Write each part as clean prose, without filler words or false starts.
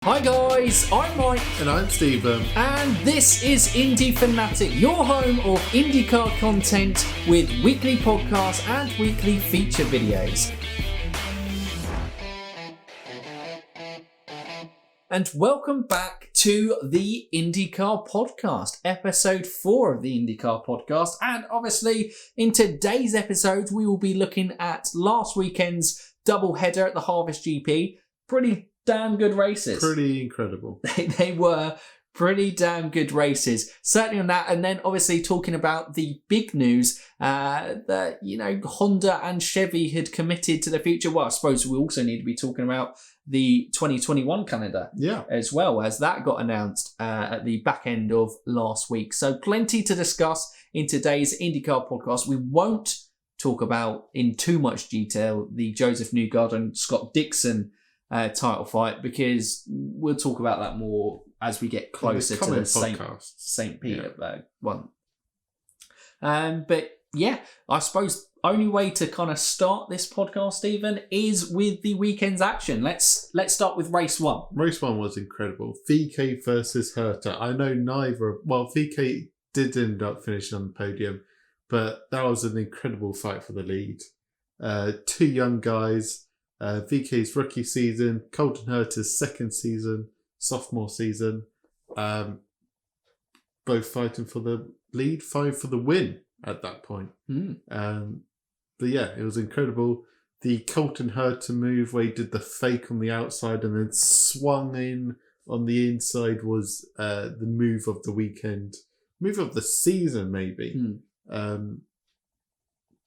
Hi guys, I'm Mike. And I'm Stephen. And this is Indy Fanatic, your home of IndyCar content with weekly podcasts and weekly feature videos. And welcome back to the IndyCar Podcast, episode 4 of the IndyCar Podcast. And obviously, in today's episode, we will be looking at last weekend's doubleheader at the Harvest GP. Pretty damn good races. Pretty incredible. They were pretty damn good races. Certainly on that. And then obviously talking about the big news that, Honda and Chevy had committed to the future. Well, I suppose we also need to be talking about the 2021 calendar as well, as that got announced at the back end of last week. So plenty to discuss in today's IndyCar podcast. We won't talk about in too much detail the Joseph Newgarden and Scott Dixon title fight, because we'll talk about that more as we get closer to the St. Petersburg one. But yeah, I suppose only way to kind of start this podcast, Stephen, is with the weekend's action. Let's start with race 1. Race 1 was incredible. VK versus Herta. I know VK did end up finishing on the podium, but that was an incredible fight for the lead. Two young guys. VK's rookie season, Colton Herta's second season, sophomore season, both fighting for the lead, fighting for the win at that point. But yeah, it was incredible. The Colton Herta move where he did the fake on the outside and then swung in on the inside was the move of the weekend. Move of the season, maybe. Yeah,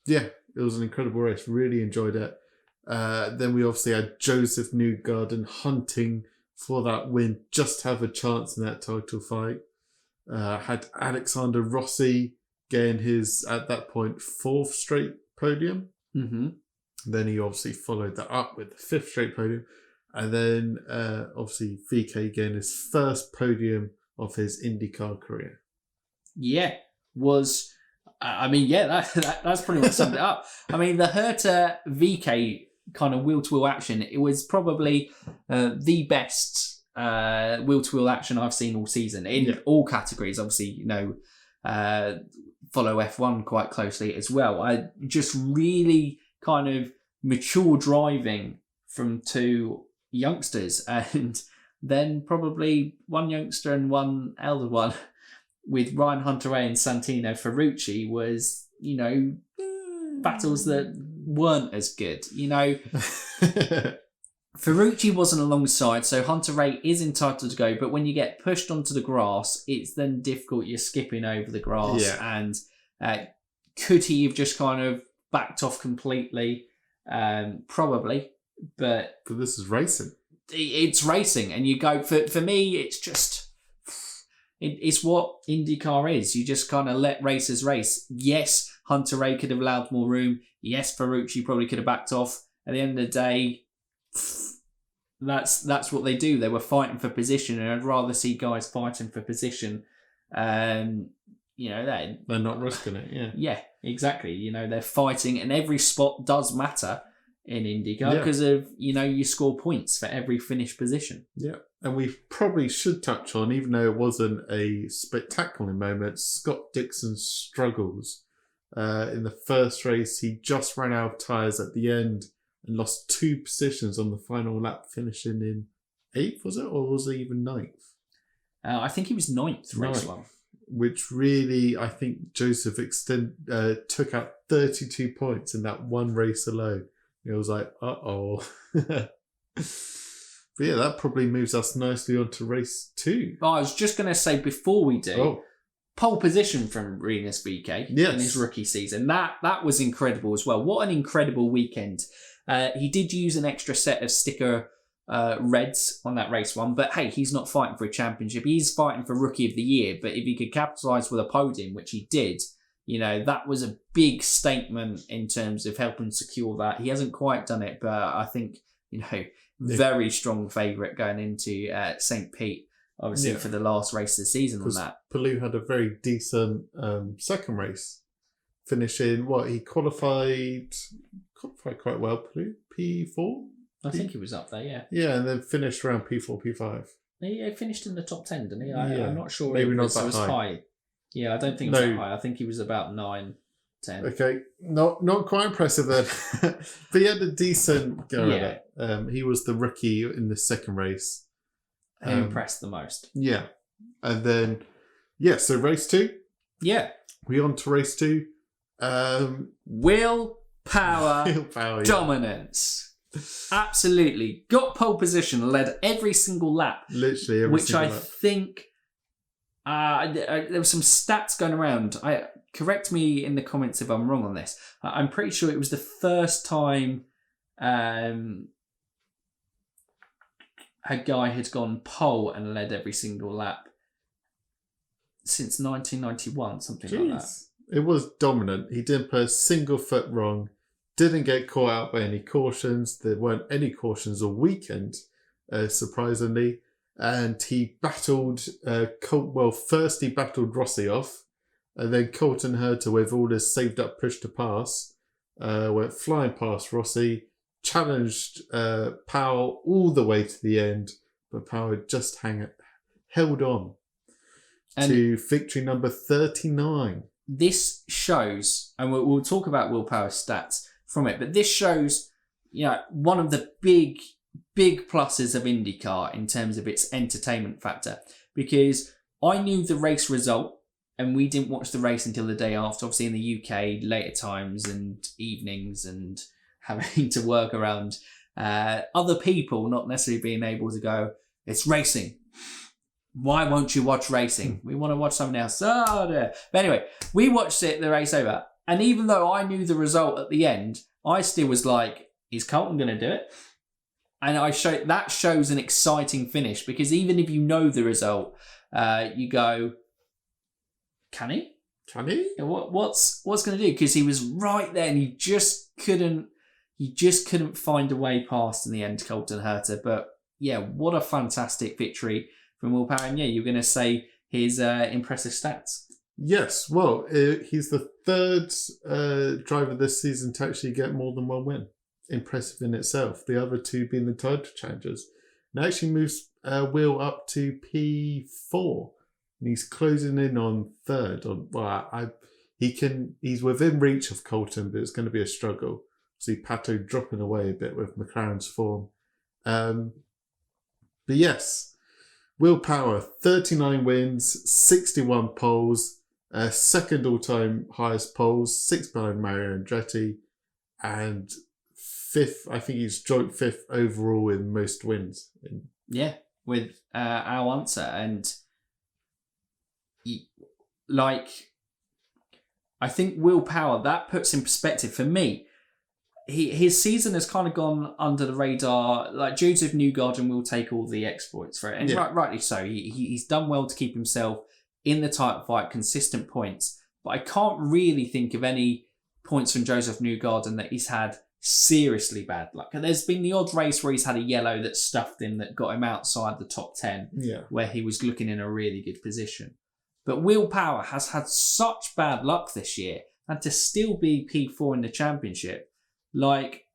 it was an incredible race. Really enjoyed it. Then we obviously had Joseph Newgarden hunting for that win, just to have a chance in that title fight. Had Alexander Rossi getting his, at that point, 4th straight podium. Then he obviously followed that up with the 5th straight podium. And then obviously VK getting his first podium of his IndyCar career. Yeah, that's pretty much summed it up. I mean, the Herta VK kind of wheel-to-wheel action, it was probably the best wheel-to-wheel action I've seen all season in all categories. Obviously, follow F1 quite closely as well. I just really kind of mature driving from two youngsters, and then probably one youngster and one elder one with Ryan Hunter-Reay and Santino Ferrucci was, battles that weren't as good. Ferrucci wasn't alongside, so Hunter-Reay is entitled to go, but when you get pushed onto the grass, it's then difficult. You're skipping over the grass, and could he have just kind of backed off completely? Probably, but this is racing. It's racing, and you go, for me, it's just... It's what IndyCar is. You just kind of let racers race. Yes, Hunter-Reay could have allowed more room. Yes, Ferrucci probably could have backed off. At the end of the day, that's what they do. They were fighting for position, and I'd rather see guys fighting for position. They're not risking it. Yeah, exactly. They're fighting, and every spot does matter in IndyCar because of you score points for every finished position. Yeah. And we probably should touch on, even though it wasn't a spectacular moment, Scott Dixon's struggles. In the first race, he just ran out of tyres at the end and lost 2 positions on the final lap, finishing in 8th, was it? Or was it even 9th? I think he was 9th, race 1. Which really, I think Joseph took out 32 points in that one race alone. It was like, uh-oh. But yeah, that probably moves us nicely on to race 2. I was just going to say, before we do, pole position from Rinus VK in his rookie season. That was incredible as well. What an incredible weekend. He did use an extra set of sticker reds on that race 1, but hey, he's not fighting for a championship. He's fighting for Rookie of the Year, but if he could capitalise with a podium, which he did, that was a big statement in terms of helping secure that. He hasn't quite done it, but I think, very strong favourite going into St. Pete, obviously, for the last race of the season on that. Palou had a very decent second race, finishing, he qualified quite well, Palou? P4? I think he was up there, yeah. Yeah, and then finished around P4, P5. He finished in the top 10, didn't he? Yeah. I'm not sure Maybe it not was, that it was high. Yeah, I don't think it was that high. I think he was about 9, 10. Okay, not quite impressive then. But he had a decent go at it. He was the rookie in the second race. Who impressed the most. Yeah. And then, so race 2. Yeah. We on to race 2. Willpower dominance. Absolutely. Got pole position, led every single lap. Literally every single lap. Think there were some stats going around. Correct me in the comments if I'm wrong on this. I'm pretty sure it was the first time a guy had gone pole and led every single lap since 1991, something like that. It was dominant. He didn't put a single foot wrong. Didn't get caught out by any cautions. There weren't any cautions all weekend, surprisingly. And he battled, first he battled Rossi off, and then Colton Herta, with all his saved up push to pass, went flying past Rossi, challenged Powell all the way to the end, but Powell just held on to victory number 39. This shows, and we'll talk about Will Power's stats from it, but this shows, one of the big pluses of IndyCar in terms of its entertainment factor, because I knew the race result and we didn't watch the race until the day after, obviously in the UK, later times and evenings and having to work around other people not necessarily being able to go, it's racing. Why won't you watch racing? We want to watch something else. Oh, dear. But anyway, we watched the race over. And even though I knew the result at the end, I still was like, is Colton going to do it? And that shows an exciting finish, because even if you know the result, you go, can he? Can he? What's going to do? Because he was right there and he just couldn't find a way past in the end, Colton Herta. But yeah, what a fantastic victory from Will Power. And yeah, you're going to say his impressive stats. Yes, well, he's the third driver this season to actually get more than one win. Impressive in itself. The other two being the title challengers. And actually moves Will up to P4. And he's closing in on third. He's within reach of Colton, but it's going to be a struggle. See Pato dropping away a bit with McLaren's form. But yes, Will Power, 39 wins, 61 poles, second all-time highest poles, 6 behind Mario Andretti, and fifth, I think he's joint fifth overall in most wins. Yeah, with our answer. And I think Will Power, that puts in perspective for me. His season has kind of gone under the radar. Like Joseph Newgarden will take all the exploits for it, and rightly so. He's done well to keep himself in the title fight, consistent points. But I can't really think of any points from Joseph Newgarden that he's had seriously bad luck. And there's been the odd race where he's had a yellow that stuffed him, that got him outside the top 10, where he was looking in a really good position. But Will Power has had such bad luck this year, and to still be P4 in the championship. Like,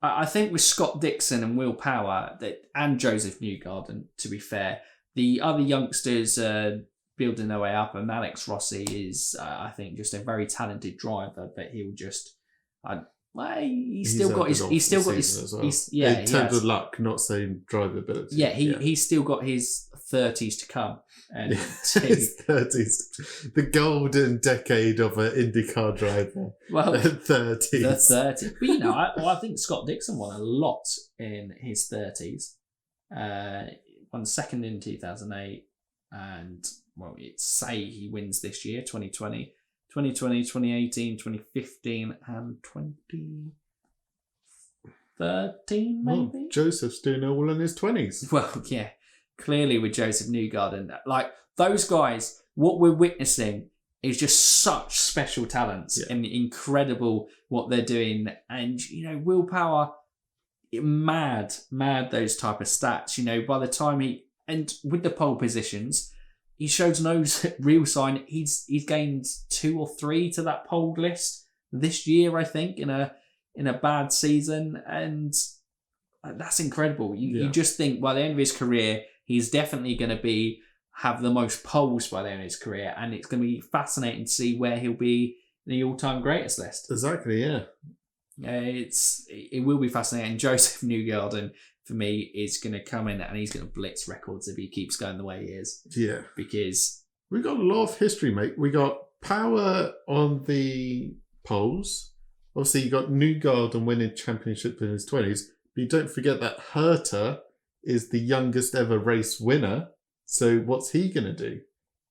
I think with Scott Dixon and Will Power and Joseph Newgarden, to be fair, the other youngsters building their way up, and Alex Rossi is, I think, just a very talented driver. But he'll just, he's still got his in terms of luck, not saying drivability. Yeah, he's still got his 30s to come. And his 30s, the golden decade of an IndyCar driver. Well, 30s. The 30s. But I think Scott Dixon won a lot in his 30s. Won second in 2008, and say he wins this year, 2020, 2018, 2015, and 2013, maybe. Well, Joseph's doing it all in his 20s. Well, yeah. Clearly with Joseph Newgarden, like those guys, what we're witnessing is just such special talents and incredible what they're doing. And Will Power, mad those type of stats. By the time and with the pole positions, he shows no real sign. He's gained 2 or 3 to that pole list this year, I think, in a bad season. And That's incredible. You just think by the end of his career, he's definitely going to have the most poles by the end of his career, and it's going to be fascinating to see where he'll be in the all-time greatest list. Exactly, yeah. It will be fascinating. Joseph Newgarden, for me, is going to come in and he's going to blitz records if he keeps going the way he is. Yeah. Because we got a lot of history, mate. We got power on the poles. Obviously, you got Newgarden winning championships in his 20s, but you don't forget that Herta is the youngest ever race winner. So what's he going to do?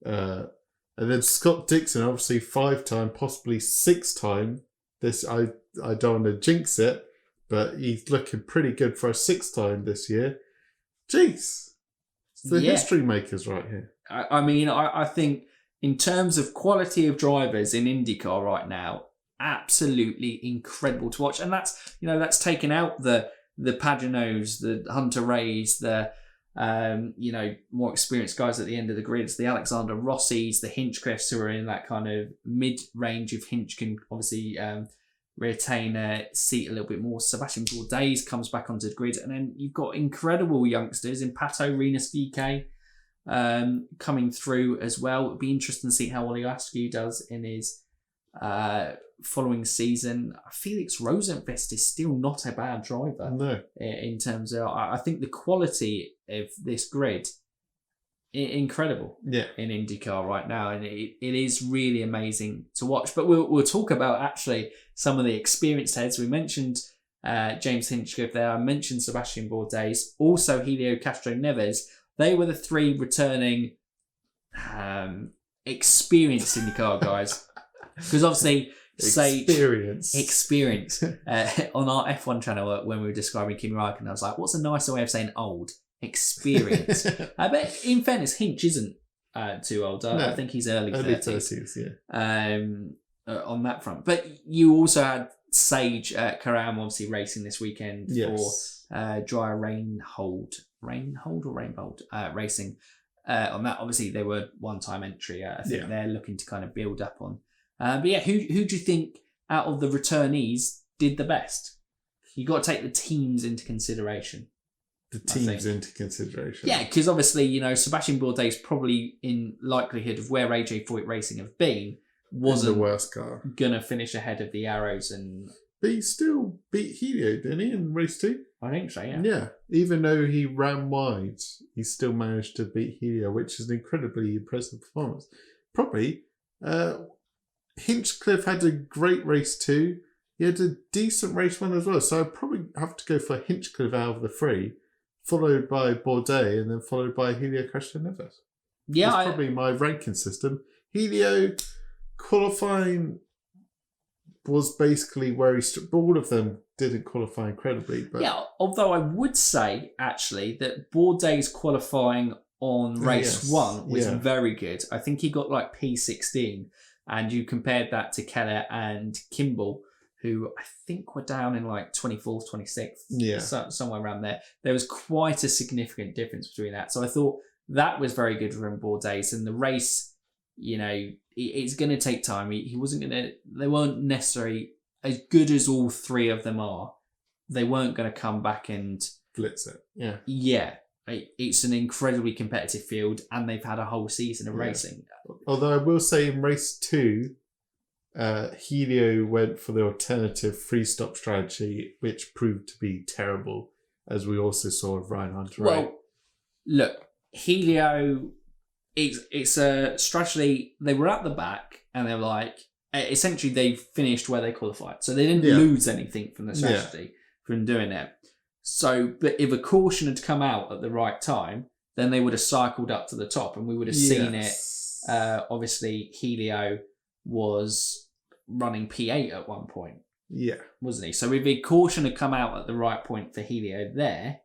And then Scott Dixon, obviously 5-time, possibly 6-time. This I don't want to jinx it, but he's looking pretty good for a 6th time this year. Jeez. It's the history makers right here. I think in terms of quality of drivers in IndyCar right now, absolutely incredible to watch. And that's taken out the Pagenaus, the Hunter Rays, the more experienced guys at the end of the grids, the Alexander Rossis, the Hinchcliffes, who are in that kind of mid-range of Hinch can obviously retain a seat a little bit more. Sebastian Bourdais comes back onto the grid, and then you've got incredible youngsters in Pato, Rinus VK coming through as well. It'd be interesting to see how Ollie Askew does in his following season. Felix Rosenqvist is still not a bad driver. No. In terms of, I think the quality of this grid, incredible. Yeah. In IndyCar right now, and it is really amazing to watch. But we'll talk about actually some of the experienced heads. We mentioned James Hinchcliffe there. I mentioned Sebastian Bourdais, also Helio Castroneves. They were the 3 returning experienced IndyCar guys, because obviously. Experience. On our F1 channel, when we were describing Kimi Räikkönen, I was like, what's a nicer way of saying old? Experience. But in fairness, Hinch isn't too old. I think he's early 30s. On that front. But you also had Sage Karam obviously racing this weekend for Dry Reinhold racing. On that, obviously, they were one-time entry. I think they're looking to kind of build up on. But yeah, who do you think out of the returnees did the best? You got to take the teams into consideration. Yeah, because obviously, Sebastian Bourdais probably in likelihood of where AJ Foyt Racing have been wasn't the worst car gonna finish ahead of the Arrows, but he still beat Helio, didn't he, in race 2? I think so, yeah. Yeah, even though he ran wide, he still managed to beat Helio, which is an incredibly impressive performance. Probably. Hinchcliffe had a great race 2. He had a decent race 1 as well. So I'd probably have to go for Hinchcliffe out of the 3, followed by Bourdais, and then followed by Helio Castroneves. Yeah, that's probably my ranking system. Helio qualifying was basically where he stood. All of them didn't qualify incredibly. But yeah, although I would say, actually, that Bourdais qualifying on race 1 was very good. I think he got like P16. And you compared that to Keller and Kimball, who I think were down in like 24th, 26th, somewhere around there. There was quite a significant difference between that. So I thought that was very good for him, Bourdais. And the race, it's going to take time. He wasn't going to, they weren't necessarily as good as all 3 of them are. They weren't going to come back and blitz it. Yeah. Yeah. It's an incredibly competitive field, and they've had a whole season of racing. Although I will say in race 2, Helio went for the alternative free-stop strategy, which proved to be terrible, as we also saw of Ryan Hunter. Well, look, Helio, it's a strategy. They were at the back, and they're like, essentially they finished where they qualified. So they didn't lose anything from the strategy from doing it. So, but if a caution had come out at the right time, then they would have cycled up to the top, and we would have seen it. Obviously, Helio was running P8 at one point. Yeah. Wasn't he? So if a caution had come out at the right point for Helio there,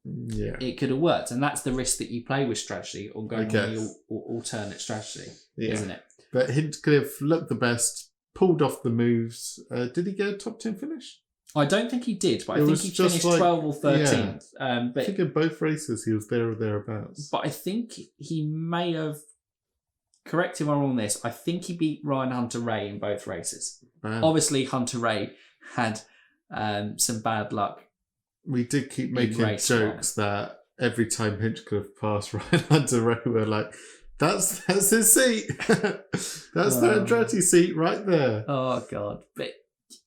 it could have worked. And that's the risk that you play with strategy, or going on the alternate strategy, isn't it? But Hinchcliffe looked the best, pulled off the moves. Did he get a top 10 finish? I don't think he did, but I think he finished 12th or 13th. But I think in both races he was there or thereabouts. But I think he may have, correct him on this, I think he beat Ryan Hunter-Reay in both races. Wow. Obviously, Hunter-Reay had some bad luck we did keep making jokes that every time Hinchcliffe passed Ryan Hunter Ray, we're like, that's his seat. That's the Andretti seat right there. Oh, God. But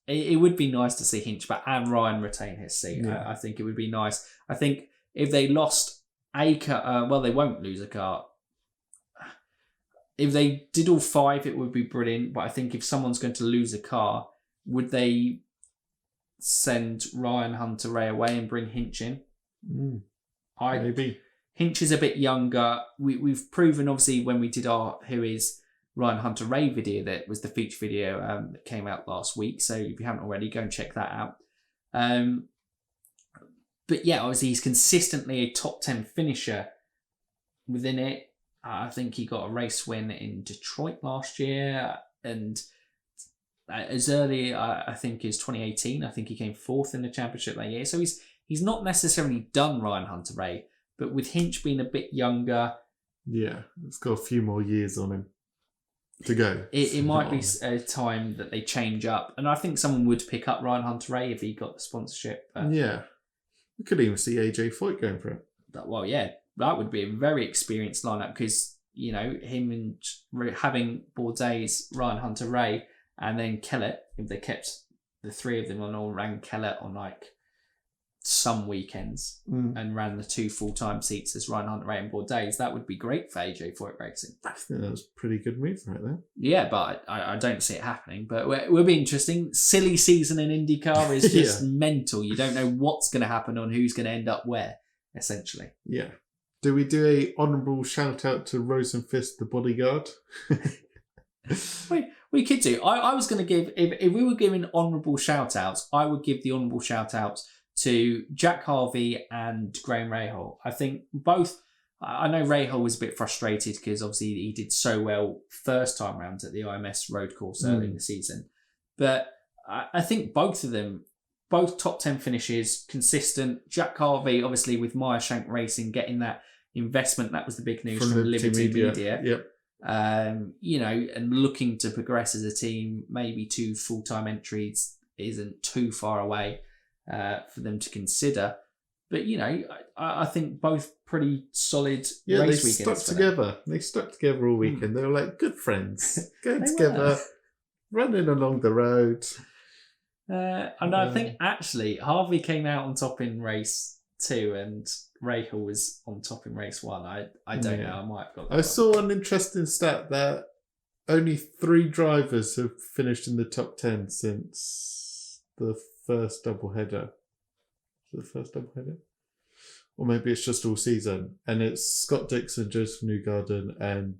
it would be nice to see Hinch back and Ryan retain his seat. Yeah. I think it would be nice. I think if they lost a car, well, they won't lose a car. If they did all 5, it would be brilliant. But I think if someone's going to lose a car, would they send Ryan Hunter Ray away and bring Hinch in? Maybe. Hinch is a bit younger. We've proven, obviously, when we did our Who Is Ryan Hunter Ray video, that was the feature video that came out last week. So if you haven't already, go and check that out. But yeah, obviously he's consistently a top 10 finisher within it. I think he got a race win in Detroit last year, and as early, I think, as 2018, I think he came 4th in the championship that year. So he's not necessarily done Ryan Hunter Ray, but with Hinch being a bit younger, yeah, it's got a few more years on him to go. It might be a time that they change up, and I think someone would pick up Ryan Hunter Ray if he got the sponsorship. Yeah, we could even see AJ Foyt going for it. Well, yeah, that would be a very experienced lineup, because him and having Bourdais, Ryan Hunter Ray, and then Kellett, if they kept the 3 of them on, or ran Kellett on like some weekends and ran the 2 full-time seats as Ryan Hunter Ray and Bourdais, that would be great for AJ Foyt Racing. I think that was a pretty good move right there. Yeah, but I don't see it happening. But it will be interesting. Silly season in IndyCar is just mental. You don't know what's going to happen on who's going to end up where, essentially. Yeah. Do we do a honourable shout out to Rosenfist, the bodyguard? We could do. I was going to give, if we were giving honourable shout outs, I would give the honourable shout outs to Jack Harvey and Graham Rahal. I think both, I know Rahal was a bit frustrated because obviously he did so well first time round at the IMS road course early in the season. But I think both of them, both top 10 finishes, consistent. Jack Harvey, obviously with Meyershank Racing, getting that investment, that was the big news from Liberty Media. Yep. And looking to progress as a team, maybe 2 full-time entries isn't too far away for them to consider. But, I think both pretty solid race weekends. They stuck together. They stuck together all weekend. They were like good friends, going together, running along the road. And I think actually Harvey came out on top in race 2 and Rahal was on top in race 1. I don't know. I might have got that. I saw an interesting stat that only 3 drivers have finished in the top 10 since the first doubleheader. Is it the first doubleheader? Or maybe it's just all season. And it's Scott Dixon, Joseph Newgarden, and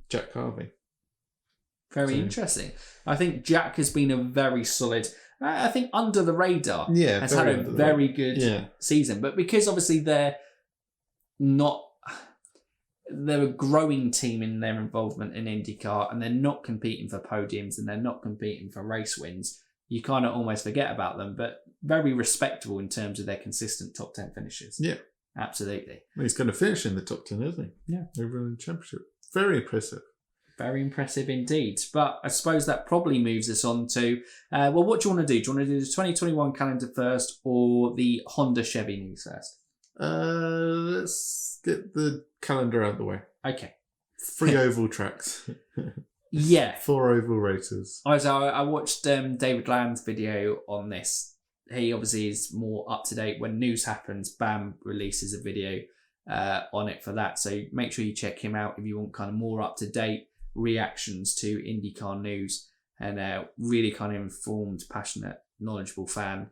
Jack Harvey. Very interesting. I think Jack has been a very solid, I think under the radar, has had a very good season. But because obviously they're a growing team in their involvement in IndyCar, and they're not competing for podiums and they're not competing for race wins, you kind of almost forget about them. But very respectable in terms of their consistent top 10 finishes. Yeah. Absolutely. Well, he's going to finish in the top 10, isn't he? Yeah. Overall in the championship. Very impressive. Very impressive indeed. But I suppose that probably moves us on to, what do you want to do? Do you want to do the 2021 calendar first or the Honda Chevy news first? Let's get the calendar out of the way. Okay. 3 oval tracks. Yeah. 4 oval races. I watched David Land's video on this. He obviously is more up to date. When news happens, BAM releases a video on it for that. So make sure you check him out if you want kind of more up to date reactions to IndyCar news, and really kind of informed, passionate, knowledgeable fan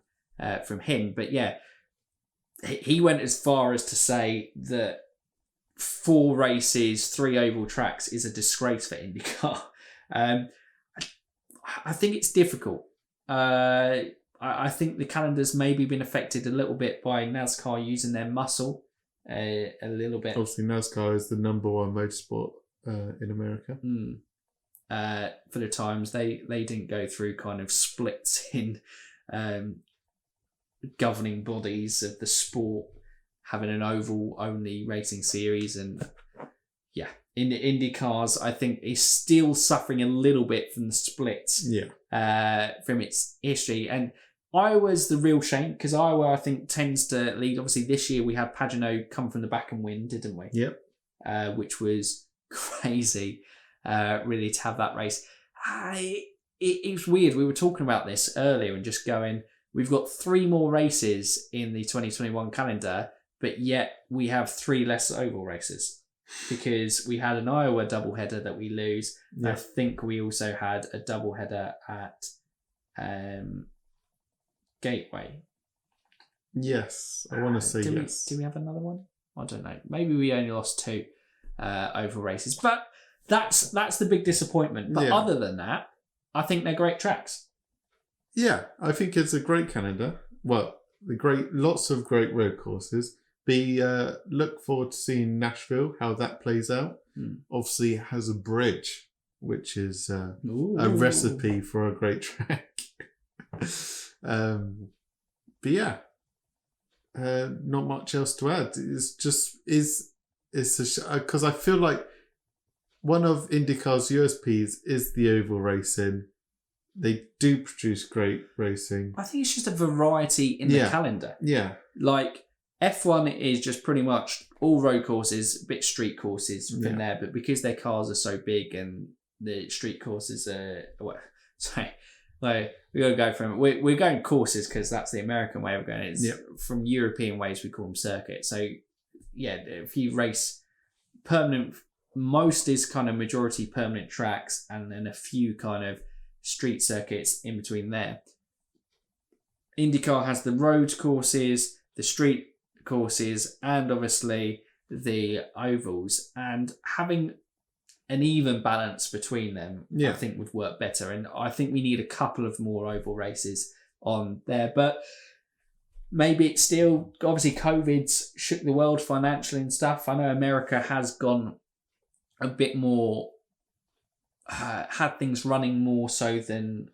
from him. But yeah, he went as far as to say that 4 races, 3 oval tracks is a disgrace for IndyCar. I think it's difficult. I think the calendar's maybe been affected a little bit by NASCAR using their muscle a little bit. Obviously, NASCAR is the number 1 motorsport in America. For the times they didn't go through kind of splits in governing bodies of the sport, having an oval only racing series, and in the IndyCars I think is still suffering a little bit from the splits from its history. And Iowa's the real shame because Iowa, I think, tends to lead. Obviously, this year we had Pagenaud come from the back and win, didn't we? Yep. Which was crazy, really, to have that race. It was weird. We were talking about this earlier and just going, we've got 3 more races in the 2021 calendar, but yet we have 3 less oval races because we had an Iowa doubleheader that we lose. Yeah. I think we also had a doubleheader at Gateway. Yes, I want to say yes. Do we have another one? I don't know. Maybe we only lost 2 oval races, but that's the big disappointment. But other than that, I think they're great tracks. Yeah, I think it's a great calendar. Well, lots of great road courses. Look forward to seeing Nashville, how that plays out. Obviously, it has a bridge, which is a recipe for a great track. But yeah, not much else to add. It's just because I feel like one of IndyCar's USPs is the oval racing. They do produce great racing. I think it's just a variety in the calendar. Yeah. Like F1 is just pretty much all road courses, a bit street courses from there, but because their cars are so big and the street courses are... Like, we got to go from... We're going courses because that's the American way of going. It's from European ways, we call them circuits. So, yeah, if you race permanent... Most is kind of majority permanent tracks and then a few kind of street circuits in between there. IndyCar has the road courses, the street courses, and obviously the ovals. And having an even balance between them, I think would work better. And I think we need a couple of more oval races on there. But maybe it's still... Obviously, COVID's shook the world financially and stuff. I know America has gone a bit more... had things running more so than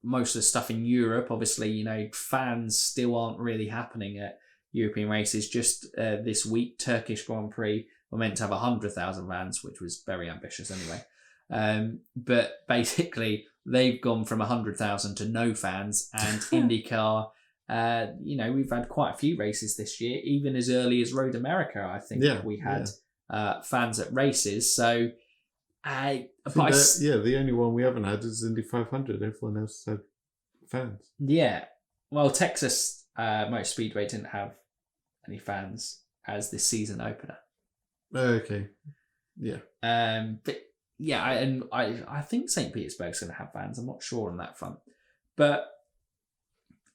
most of the stuff in Europe. Obviously, fans still aren't really happening at European races. Just this week, Turkish Grand Prix were meant to have 100,000 fans, which was very ambitious anyway. But basically, they've gone from 100,000 to no fans. And IndyCar, we've had quite a few races this year, even as early as Road America. I think we had fans at races. So... the only one we haven't had is Indy 500. Everyone else had fans. Yeah. Well, Texas Motor Speedway didn't have any fans as the season opener. Okay. Yeah. But yeah, I think St. Petersburg's going to have fans. I'm not sure on that front. But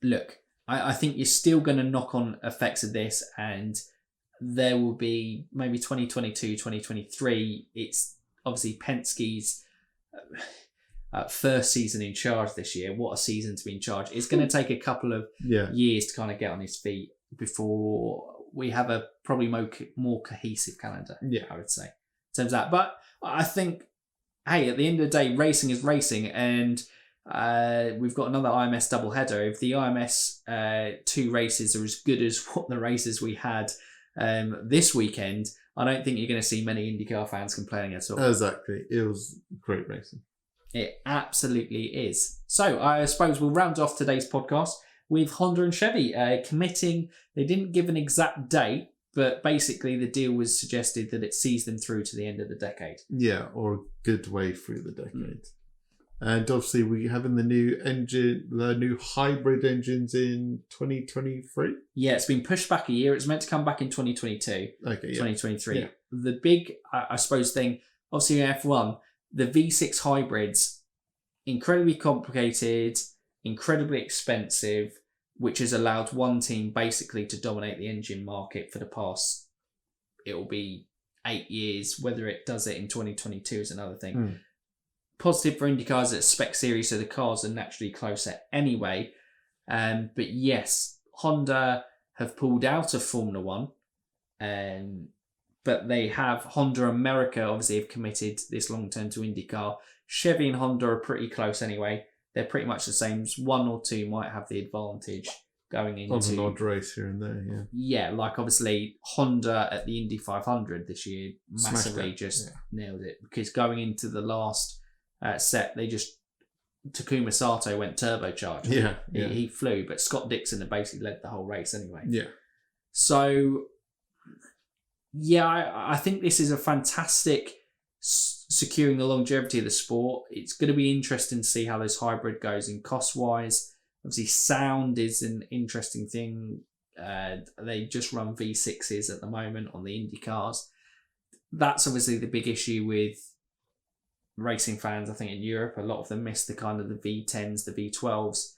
look, I think you're still going to knock on effects of this, and there will be maybe 2022, 2023. It's obviously Penske's first season in charge this year. What a season to be in charge. It's going to take a couple of years to kind of get on his feet before we have a probably more cohesive calendar, I would say, in terms of that. But I think, hey, at the end of the day, racing is racing, and we've got another IMS doubleheader. If the IMS 2 races are as good as what the races we had this weekend, I don't think you're going to see many IndyCar fans complaining at all. Exactly. It was great racing. It absolutely is. So I suppose we'll round off today's podcast with Honda and Chevy committing. They didn't give an exact date, but basically the deal was suggested that it sees them through to the end of the decade. Yeah, or a good way through the decade. And obviously we're having the new hybrid engines in 2023. Yeah, it's been pushed back a year. It's meant to come back in 2022. Okay, 2023. Yeah. The big, I suppose, thing, obviously in F1, the V6 hybrids, incredibly complicated, incredibly expensive, which has allowed one team basically to dominate the engine market for the past, it will be 8 years. Whether it does it in 2022 is another thing. Positive for IndyCars at spec series, so the cars are naturally closer anyway. But yes, Honda have pulled out of Formula One, but they have Honda America obviously have committed this long term to IndyCar. Chevy and Honda are pretty close anyway. They're pretty much the same. One or two might have the advantage going into... On an odd race here and there, yeah. Yeah, like obviously Honda at the Indy 500 this year massively nailed it, because going into the last set, they just Takuma Sato went turbocharged. Yeah. He flew, but Scott Dixon had basically led the whole race anyway. Yeah. So, yeah, I think this is a fantastic securing the longevity of the sport. It's going to be interesting to see how this hybrid goes in cost-wise. Obviously, sound is an interesting thing. They just run V6s at the moment on the Indy cars. That's obviously the big issue with racing fans, I think, in Europe. A lot of them miss the kind of the V10s, the V12s.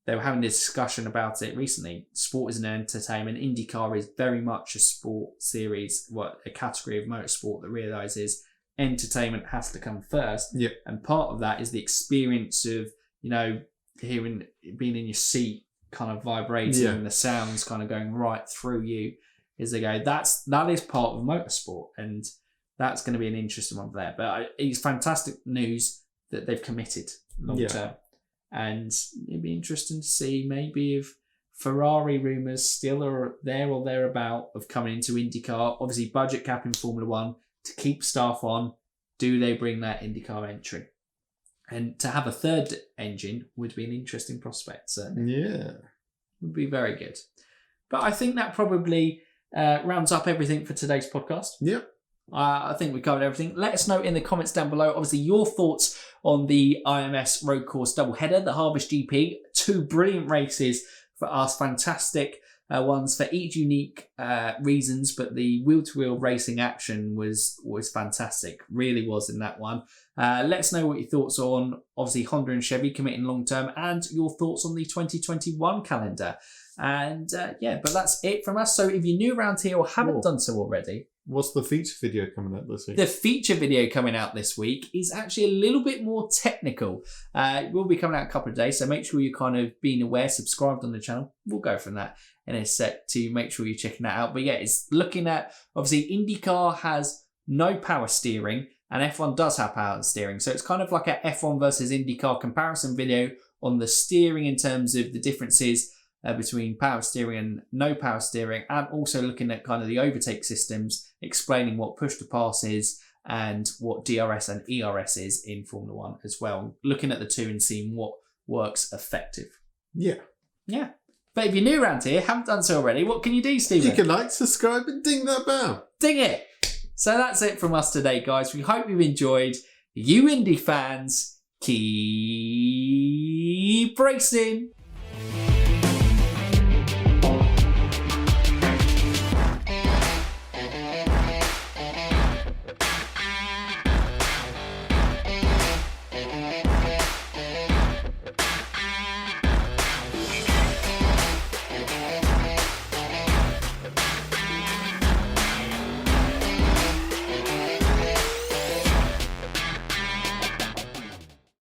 They were having a discussion about it recently. Sport is an entertainment. IndyCar is very much a sport series, a category of motorsport that realises entertainment has to come first. Yeah. And part of that is the experience of, hearing, being in your seat, kind of vibrating, and the sounds kind of going right through you as they go. That is part of motorsport, and that's going to be an interesting one there. But it's fantastic news that they've committed long term. And it'd be interesting to see maybe if Ferrari rumours still are there or thereabout of coming into IndyCar. Obviously, budget cap in Formula One to keep staff on. Do they bring that IndyCar entry? And to have a third engine would be an interesting prospect, certainly. Yeah. Would be very good. But I think that probably rounds up everything for today's podcast. Yep. I think we covered everything. Let us know in the comments down below, obviously, your thoughts on the IMS Road Course doubleheader, the Harvest GP. 2 brilliant races for us, fantastic ones for each unique reasons, but the wheel-to-wheel racing action was fantastic, really was in that one. Let us know what your thoughts are on, obviously, Honda and Chevy committing long-term, and your thoughts on the 2021 calendar. And but that's it from us. So if you're new around here or haven't done so already, what's the feature video coming out this week? The feature video coming out this week is actually a little bit more technical. It will be coming out in a couple of days, so make sure you're kind of being aware, subscribed on the channel. We'll go from that in a sec to make sure you're checking that out. But yeah, it's looking at, obviously, IndyCar has no power steering and F1 does have power steering. So it's kind of like a F1 versus IndyCar comparison video on the steering in terms of the differences between power steering and no power steering, and also looking at kind of the overtake systems, explaining what push to pass is and what DRS and ERS is in Formula One as well. Looking at the two and seeing what works effective. Yeah. Yeah. But if you're new around here, haven't done so already, what can you do, Stephen? You can like, subscribe, and ding that bell. Ding it! So that's it from us today, guys. We hope you've enjoyed. You Indy fans, keep racing!